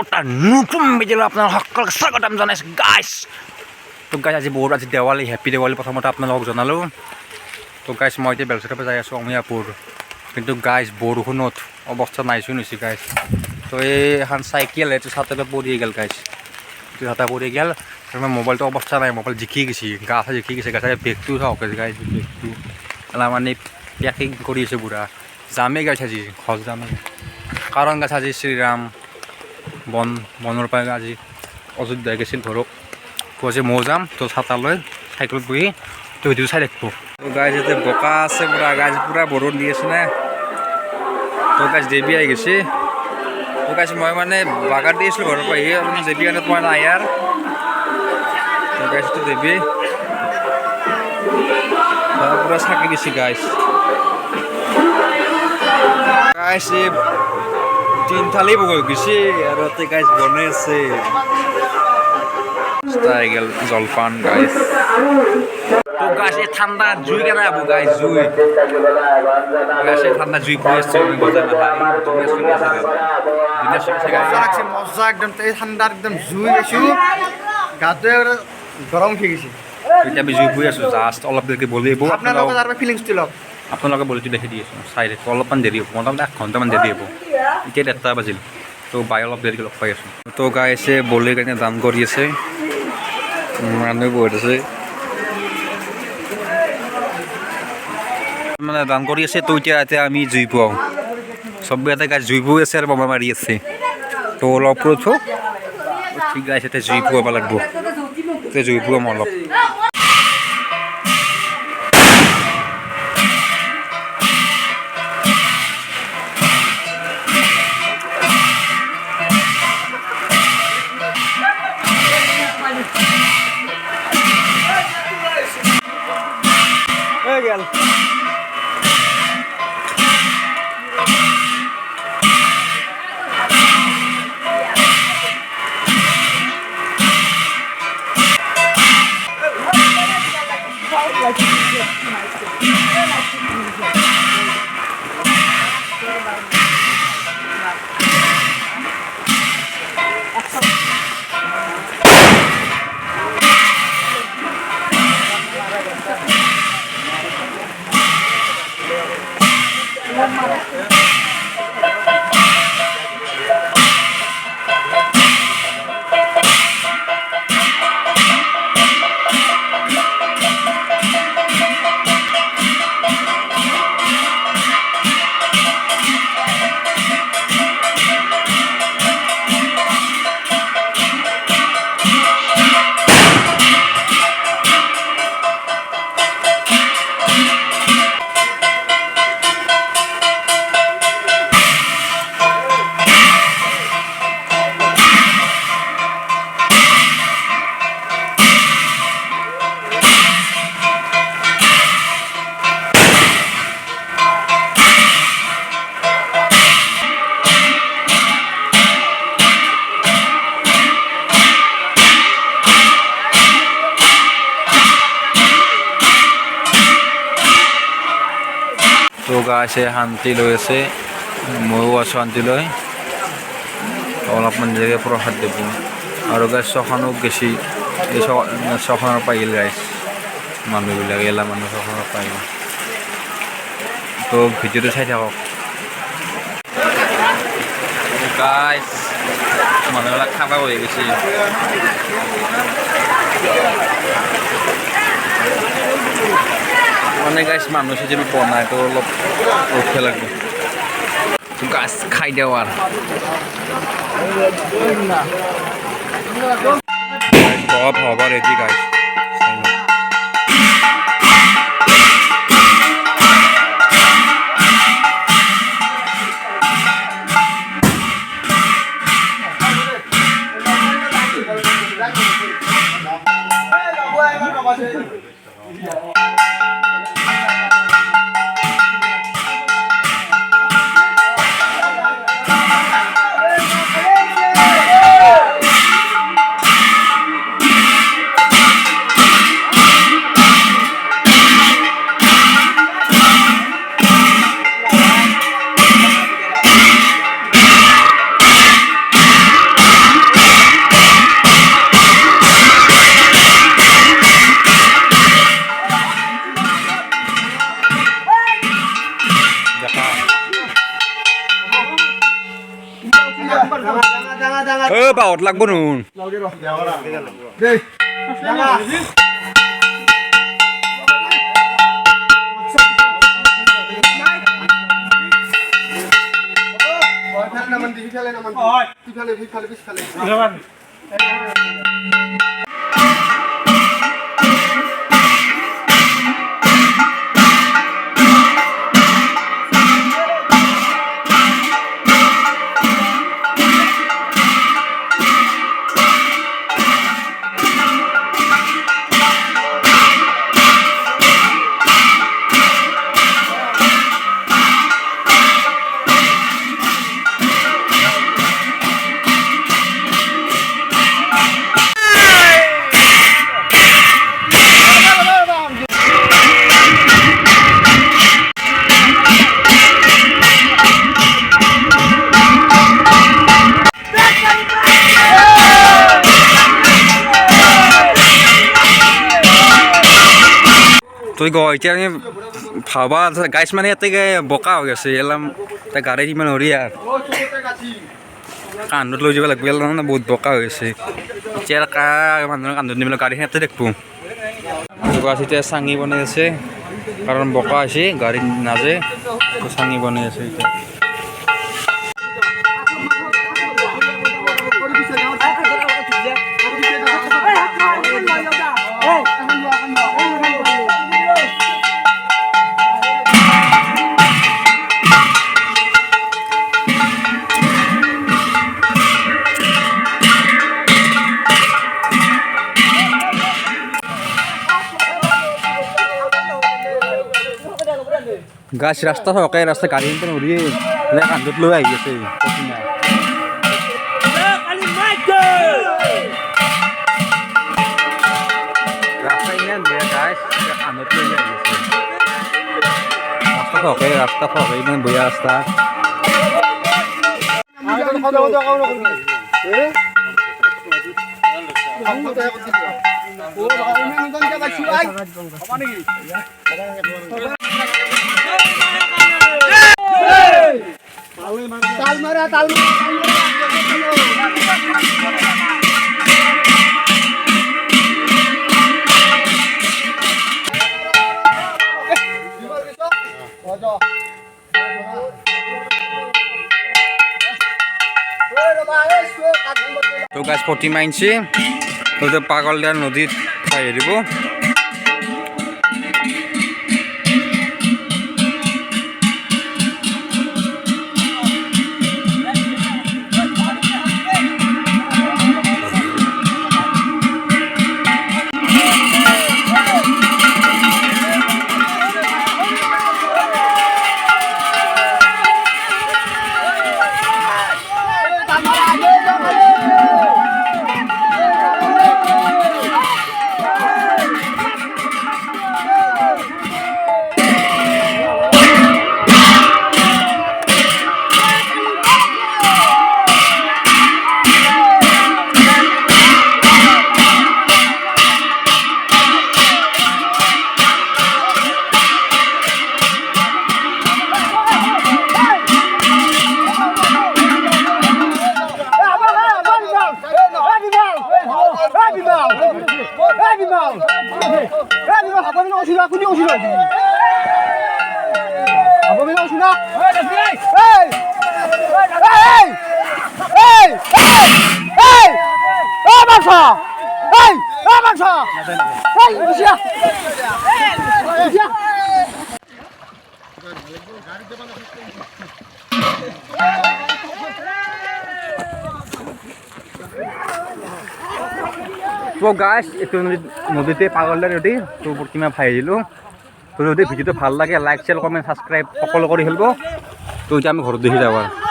এটা নতুন ভিডিঅ'লৈ আপোনালোক সকলোকে স্বাগতম জনাইছোঁ গাইছ। তো গাইছ আজি বহুত আজি দেৱালী হেপ্পী দেৱালী প্ৰথমতে আপোনালোকক জনালোঁ। তো গাইছ মই এতিয়া বেলচৰৰ পৰা যাই আছোঁ অমিয়াপুৰ, কিন্তু গাইছ বৰষুণত অৱস্থা নাইচোন হৈছে গাইছ। তো এই এখন চাইকেল এইটো ছাতে পৰি গ'ল গাইছ, এইটো ছাতে পৰি গ'ল। মই মোবাইলটো অৱস্থা নাই, মোবাইল জিকি গৈছে, গা চা জিকি গৈছে গাইছ। বেগটো চাওক গাইছ, বেগটো এলা মানে পেকিং কৰি আছে পুৰা। যামেই গাইছ আজি ঘৰ যামেই, কাৰণ গাইছ আজি শ্ৰীৰাম বনৰ পৰা আজি অযোধ্যা গৈছিল ঘৰক। তো আজি ময়ো যাম, তো ছাতালৈ চাইকেলত বহি তো ভিডিঅ'টো চাই থাকিব। তো গাইজ এতিয়া বোকা আছে পুৰা, গাইজ পুৰা বৰষুণ দি আছে না। তো গাইজ দেৱী আহি গৈছে। তো গাইজ মই মানে বাগাৰ দি আছিলোঁ ঘৰৰ পৰা আহি, মানে দেৱী কাৰণে পোৱা নাই ইয়াৰ। তো গাইজটো দেৱী পুৰা চাকি গৈছে গাইজ। গাইজ এই তিনথালি বগৈ গৈছে আৰু ইয়াতে গাইজ বনাই আছে গেল জলপান গাইজ। তো গাইজ এই ঠাণ্ডা জুই কেনে আবো গাইজ, জুই গাইজ এই ঠাণ্ডা জুই পৰি আছে মজা একদম ঠাণ্ডাত একদম জুই গৈছোঁ, গাটোৱে গৰম উঠি গৈছে। এতিয়া আমি জুই পৰি আছোঁ, জাষ্ট অলপ দেৰিকৈ বলি আহিব। আপোনালোকে তাৰ ফিলিংছটো লওক। আপোনালোকে বলিটো দেখি দি আছোঁ, চাই দেখো অলপমান দেৰি হ'ব, মোটামুটি 1 ঘণ্টামান দেৰি হ'ব। এতিয়া 1টা বাজিল, তো বাই অলপ দেৰিকৈ লগ পাই আছোঁ। তো গাইছে বলিৰ কাৰণে দান কৰি আছে, মানুহ বহুত আছে মানে দান কৰি আছে। তো এতিয়া আমি জুই পুৱাওঁ, চবেই ইয়াতে গাইছ জুই পুৱাই আছে আৰু বোমা মাৰি আছে। তো অলপ উঠো ঠিক গাইছে, এতিয়া জুই পুৱাব লাগিব, এতিয়া জুই পুৱাম অলপ। গেল তো গাইছে শান্তি লৈ আছে, ময়ো আছোঁ শান্তি লৈ। অলপমান দেৰিকৈ প্ৰসাদ দিব আৰু গাইছ ছখনো গেছি, এই ছখনৰ পাইল গাইছ মানুহবিলাক, এলা মানুহ ছখনৰ পাইল। তো ভিডিঅ'টো চাই থাকক গাইছ, মানুহবিলাক খাব হৈ গৈছে। মানে গাইছ মানুহ যদি বনাই তো অলপ ৰখিব লাগিব, গাছ খাই দিওঁ আৰু সব হবা রেডি গাইছ। বাহত লাগব নুন দেই তুই এতিয়া আমি ভাবা গাইছ মানে ইয়াতে বোকা হৈ গৈছে এলাম তাই গাড়ী ইমান হৰি আৰু কান্ধত লৈ যাব লাগিব এলাম মানে বহুত বোকা হৈ গৈছে এতিয়া মানুহৰ কান্ধত নিবলৈ গাড়ীখন ইয়াতে দেখবো এতিয়া চাঙি বনাই আছে কাৰণ বোকা হৈছে গাড়ী নাযায় চাঙি বনাই আছে এতিয়া গাছ ৰাস্তা থাকে ৰাস্তা গাড়ী উৰিয়ে কান্ধত লৈ আহি আছে ৰাস্তা ইমান বেয়া গাছ কান্ধত লৈ আহি আছে ৰাস্তা থাকে ইমান বেয়া ৰাস্তা তাল মারা তাল তো গাছ পটি মাইনছে তো পাগলদার নদীত খাই দিব তো গাছ একটু নদীতে পাগলদার নদী তো প্ৰতিমা ভাই আহিলোঁ তো যদি ভিডিঅ'টো ভাল লাগে লাইক শ্বেয়াৰ কমেণ্ট ছাবস্ক্ৰাইব সকলো কৰি খেলিব তো এতিয়া আমি ঘৰত দেখি যাওঁ আৰু